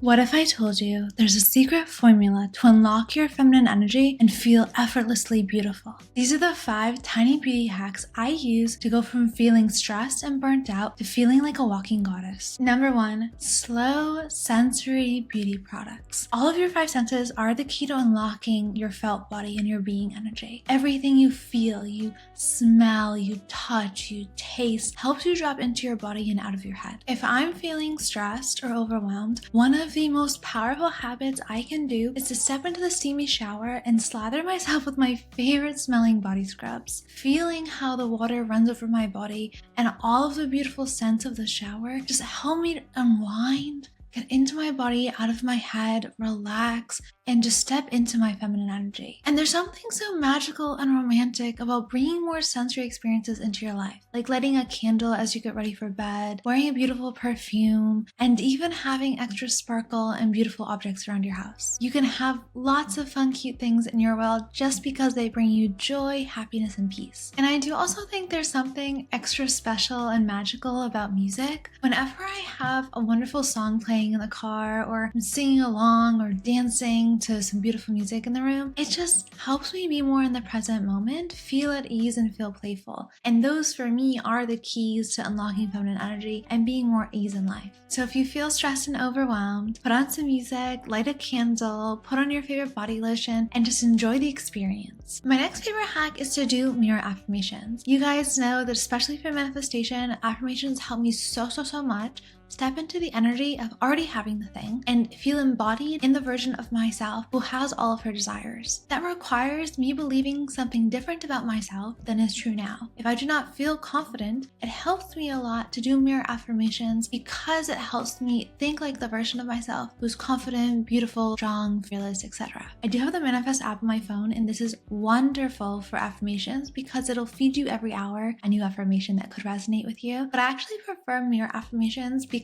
What if I told you there's a secret formula to unlock your feminine energy and feel effortlessly beautiful? These are the 5 tiny beauty hacks I use to go from feeling stressed and burnt out to feeling like a walking goddess. Number 1, slow sensory beauty products. All of your 5 senses are the key to unlocking your felt body and your being energy. Everything you feel, you smell, you touch, you taste helps you drop into your body and out of your head. If I'm feeling stressed or overwhelmed, one of the most powerful habits I can do is to step into the steamy shower and slather myself with my favorite smelling body scrubs. Feeling how the water runs over my body and all of the beautiful scents of the shower just help me unwind, get into my body, out of my head, relax, and just step into my feminine energy. And there's something so magical and romantic about bringing more sensory experiences into your life, like lighting a candle as you get ready for bed, wearing a beautiful perfume, and even having extra sparkle and beautiful objects around your house. You can have lots of fun, cute things in your world just because they bring you joy, happiness, and peace. And I do also think there's something extra special and magical about music. Whenever I have a wonderful song playing in the car, or I'm singing along or dancing to some beautiful music in the room, it just helps me be more in the present moment, feel at ease, and feel playful. And those for me are the keys to unlocking feminine energy and being more at ease in life. So if you feel stressed and overwhelmed, put on some music, light a candle, put on your favorite body lotion, and just enjoy the experience. My next favorite hack is to do mirror affirmations. You guys know that especially for manifestation, affirmations help me so much step into the energy of already having the thing and feel embodied in the version of myself who has all of her desires. That requires me believing something different about myself than is true now. If I do not feel confident, it helps me a lot to do mirror affirmations because it helps me think like the version of myself who's confident, beautiful, strong, fearless, etc. I do have the Manifest app on my phone, and this is wonderful for affirmations because it'll feed you every hour a new affirmation that could resonate with you. But I actually prefer mirror affirmations because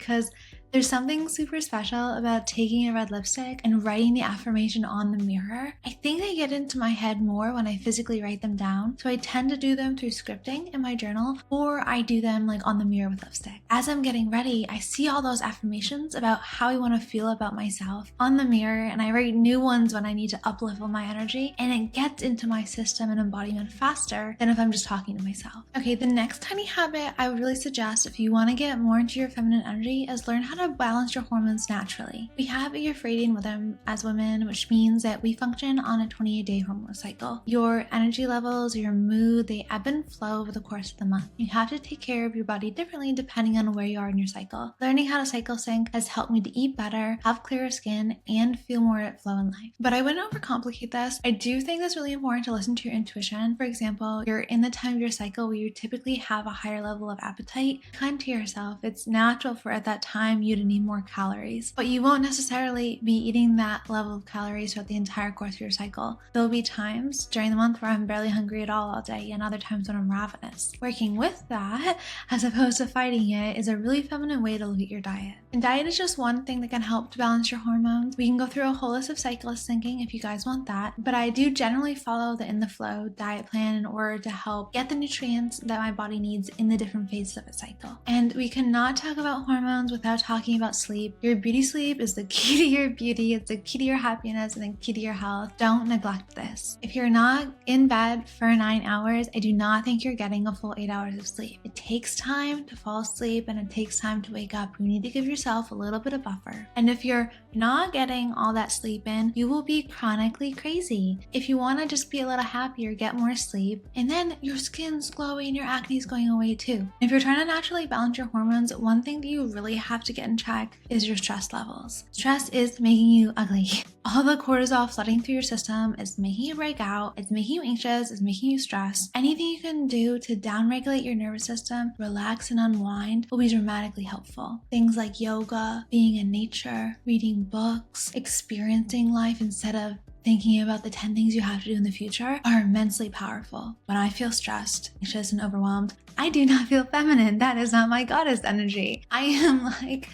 there's something super special about taking a red lipstick and writing the affirmation on the mirror. I think they get into my head more when I physically write them down, so I tend to do them through scripting in my journal, or I do them like on the mirror with lipstick. As I'm getting ready, I see all those affirmations about how I want to feel about myself on the mirror, and I write new ones when I need to up-level my energy, and it gets into my system and embodiment faster than if I'm just talking to myself. Okay, the next tiny habit I would really suggest if you want to get more into your feminine energy is learn how to balance your hormones naturally. We have a circadian rhythm as women, which means that we function on a 28-day hormonal cycle. Your energy levels, your mood, they ebb and flow over the course of the month. You have to take care of your body differently depending on where you are in your cycle. Learning how to cycle sync has helped me to eat better, have clearer skin, and feel more at flow in life. But I wouldn't overcomplicate this. I do think it's really important to listen to your intuition. For example, you're in the time of your cycle where you typically have a higher level of appetite. Kind to yourself. It's natural for at that time you to need more calories, but you won't necessarily be eating that level of calories throughout the entire course of your cycle. There'll be times during the month where I'm barely hungry at all day, and other times when I'm ravenous. Working with that, as opposed to fighting it, is a really feminine way to look at your diet. And diet is just one thing that can help to balance your hormones. We can go through a whole list of cyclist thinking if you guys want that, but I do generally follow the In the Flow diet plan in order to help get the nutrients that my body needs in the different phases of its cycle. And we cannot talk about hormones without talking about sleep. Your beauty sleep is the key to your beauty, it's the key to your happiness, and the key to your health. Don't neglect this. If you're not in bed for 9 hours, I do not think you're getting a full 8 hours of sleep. It takes time to fall asleep and it takes time to wake up. You need to give yourself a little bit of buffer. And if you're not getting all that sleep in, you will be chronically crazy. If you want to just be a little happier, get more sleep, and then your skin's glowing, your acne's going away too. If you're trying to naturally balance your hormones, one thing that you really have to get in check is your stress levels. Stress is making you ugly. All the cortisol flooding through your system is making you break out, it's making you anxious, it's making you stressed. Anything you can do to downregulate your nervous system, relax and unwind will be dramatically helpful. Things like yoga, being in nature, reading books, experiencing life instead of thinking about the 10 things you have to do in the future are immensely powerful. When I feel stressed, anxious, and overwhelmed, I do not feel feminine. That is not my goddess energy. I am like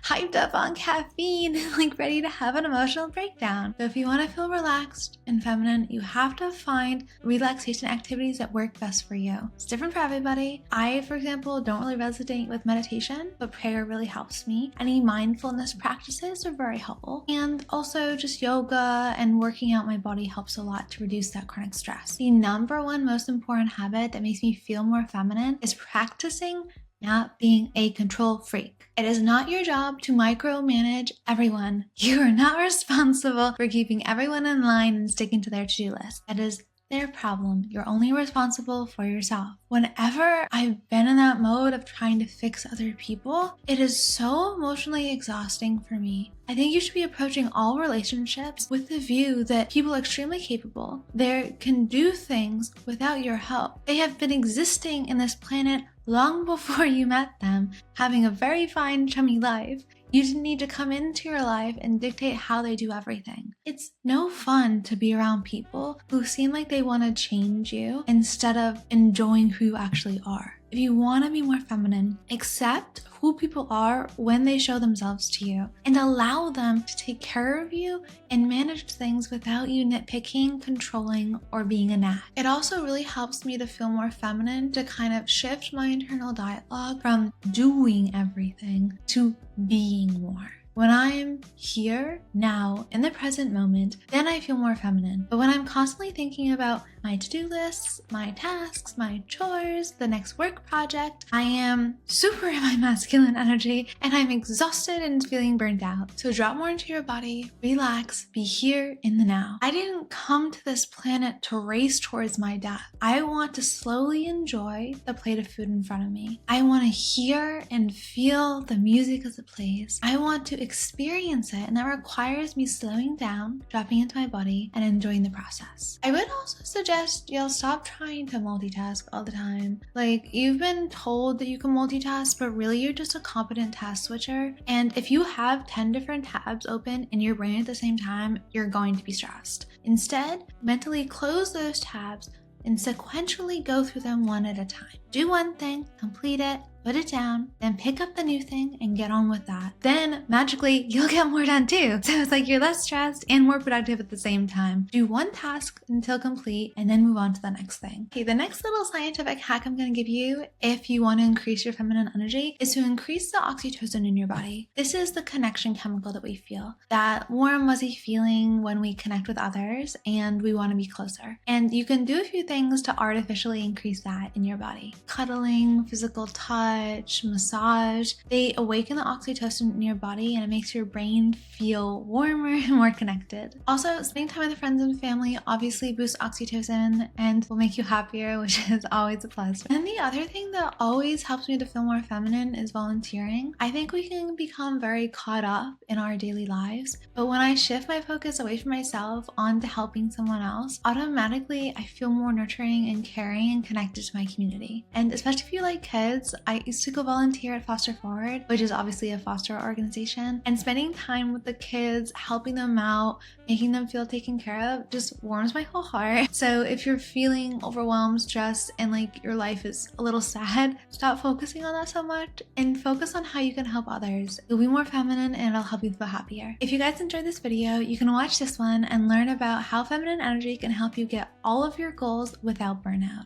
hyped up on caffeine and like ready to have an emotional breakdown. So if you want to feel relaxed and feminine, you have to find relaxation activities that work best for you. It's different for everybody. I, for example, don't really resonate with meditation, but prayer really helps me. Any mindfulness practices are very helpful. And also just yoga and working out my body helps a lot to reduce that chronic stress. The number one most important habit that makes me feel more feminine is practicing not being a control freak. It is not your job to micromanage everyone. You are not responsible for keeping everyone in line and sticking to their to-do list. That is their problem. You're only responsible for yourself. Whenever I've been in that mode of trying to fix other people, it is so emotionally exhausting for me. I think you should be approaching all relationships with the view that people are extremely capable. They can do things without your help. They have been existing in this planet long before you met them, having a very fine, chummy life. You didn't need to come into your life and dictate how they do everything. It's no fun to be around people who seem like they want to change you instead of enjoying who you actually are. If you want to be more feminine, accept who people are when they show themselves to you and allow them to take care of you and manage things without you nitpicking, controlling, or being a nag. It also really helps me to feel more feminine, to kind of shift my internal dialogue from doing everything to being more. When I'm here, now, in the present moment, then I feel more feminine. But when I'm constantly thinking about my to-do lists, my tasks, my chores, the next work project, I am super in my masculine energy and I'm exhausted and feeling burnt out. So drop more into your body, relax, be here in the now. I didn't come to this planet to race towards my death. I want to slowly enjoy the plate of food in front of me. I want to hear and feel the music as it plays. I want to experience it, and that requires me slowing down, dropping into my body, and enjoying the process. I would also suggest you'll stop trying to multitask all the time. Like, you've been told that you can multitask, but really you're just a competent task switcher. And if you have 10 different tabs open in your brain at the same time, you're going to be stressed. Instead, mentally close those tabs and sequentially go through them one at a time. Do one thing, complete it, put it down, then pick up the new thing and get on with that. Then magically you'll get more done too. So it's like you're less stressed and more productive at the same time. Do one task until complete and then move on to the next thing. Okay, the next little scientific hack I'm going to give you if you want to increase your feminine energy is to increase the oxytocin in your body. This is the connection chemical that we feel, that warm, fuzzy feeling when we connect with others and we want to be closer. And you can do a few things to artificially increase that in your body. Cuddling, physical touch, massage, they awaken the oxytocin in your body and it makes your brain feel warmer and more connected. Also, spending time with friends and family obviously boosts oxytocin and will make you happier, which is always a plus. And the other thing that always helps me to feel more feminine is volunteering. I think we can become very caught up in our daily lives, but when I shift my focus away from myself onto helping someone else, automatically I feel more nurturing and caring and connected to my community. And especially if you like kids, I used to go volunteer at Foster Forward, which is obviously a foster organization, and spending time with the kids, helping them out, making them feel taken care of just warms my whole heart. So if you're feeling overwhelmed, stressed, and like your life is a little sad, stop focusing on that so much and focus on how you can help others. You'll be more feminine and it'll help you feel happier. If you guys enjoyed this video, you can watch this one and learn about how feminine energy can help you get all of your goals without burnout.